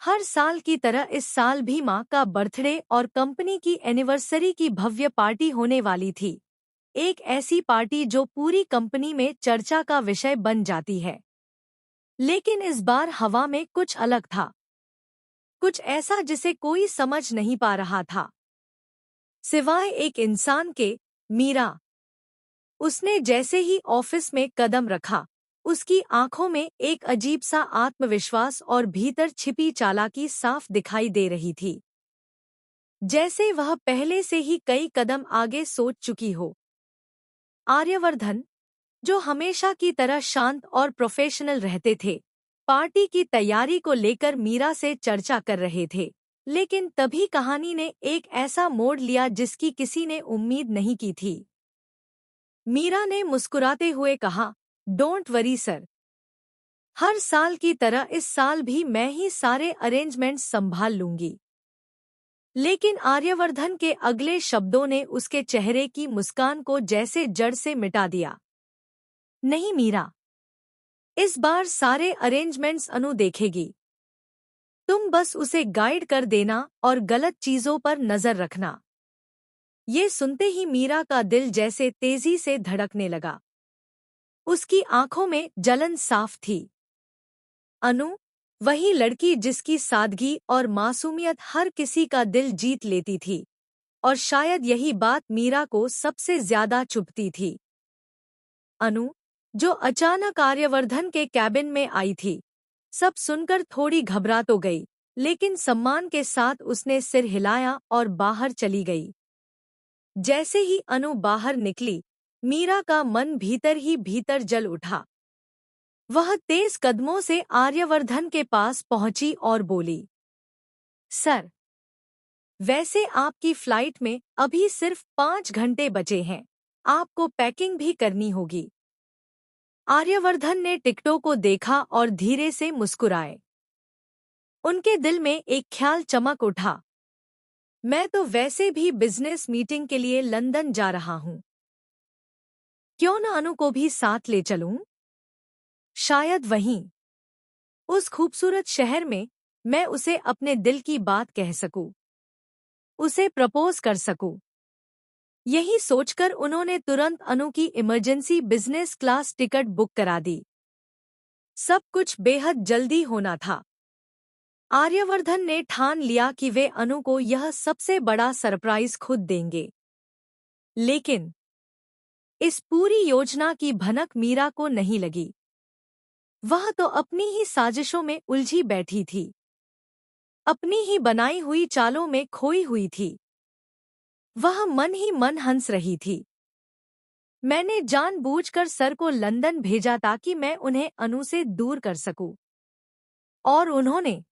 हर साल की तरह इस साल भी माँ का बर्थडे और कंपनी की एनिवर्सरी की भव्य पार्टी होने वाली थी। एक ऐसी पार्टी जो पूरी कंपनी में चर्चा का विषय बन जाती है। लेकिन इस बार हवा में कुछ अलग था। कुछ ऐसा जिसे कोई समझ नहीं पा रहा था, सिवाय एक इंसान के, मीरा। उसने जैसे ही ऑफिस में कदम रखा, उसकी आंखों में एक अजीब सा आत्मविश्वास और भीतर छिपी चालाकी साफ दिखाई दे रही थी। जैसे वह पहले से ही कई कदम आगे सोच चुकी हो। आर्यवर्धन, जो हमेशा की तरह शांत और प्रोफेशनल रहते थे, पार्टी की तैयारी को लेकर मीरा से चर्चा कर रहे थे। लेकिन तभी कहानी ने एक ऐसा मोड़ लिया जिसकी किसी ने उम्मीद नहीं की थी। मीरा ने मुस्कुराते हुए कहा, डोंट वरी सर, हर साल की तरह इस साल भी मैं ही सारे अरेंजमेंट्स संभाल लूंगी। लेकिन आर्यवर्धन के अगले शब्दों ने उसके चेहरे की मुस्कान को जैसे जड़ से मिटा दिया। नहीं मीरा, इस बार सारे अरेंजमेंट्स अनु देखेगी। तुम बस उसे गाइड कर देना और गलत चीजों पर नजर रखना। ये सुनते ही मीरा का दिल जैसे तेजी से धड़कने लगा। उसकी आंखों में जलन साफ थी। अनु, वही लड़की जिसकी सादगी और मासूमियत हर किसी का दिल जीत लेती थी, और शायद यही बात मीरा को सबसे ज्यादा चुभती थी। अनु, जो अचानक आर्यवर्धन के कैबिन में आई थी, सब सुनकर थोड़ी घबरा तो गई, लेकिन सम्मान के साथ उसने सिर हिलाया और बाहर चली गई। जैसे ही अनु बाहर निकली, मीरा का मन भीतर ही भीतर जल उठा। वह तेज कदमों से आर्यवर्धन के पास पहुंची और बोली, सर, वैसे आपकी फ्लाइट में अभी सिर्फ 5 घंटे बचे हैं, आपको पैकिंग भी करनी होगी। आर्यवर्धन ने टिकटों को देखा और धीरे से मुस्कुराए। उनके दिल में एक ख्याल चमक उठा, मैं तो वैसे भी बिजनेस मीटिंग के लिए लंदन जा रहा हूँ। क्यों न अनु को भी साथ ले चलूं? शायद वहीं, उस खूबसूरत शहर में, मैं उसे अपने दिल की बात कह सकूं, उसे प्रपोज कर सकूं। यही सोचकर उन्होंने तुरंत अनु की emergency business class ticket book करा दी। सब कुछ बेहद जल्दी होना था। आर्यवर्धन ने ठान लिया कि वे अनु को यह सबसे बड़ा सरप्राइज खुद देंगे। लेकिन इस पूरी योजना की भनक मीरा को नहीं लगी। वह तो अपनी ही साजिशों में उलझी बैठी थी, अपनी ही बनाई हुई चालों में खोई हुई थी। वह मन ही मन हंस रही थी। मैंने जानबूझकर सर को लंदन भेजा ताकि मैं उन्हें अनु से दूर कर सकूं, और उन्होंने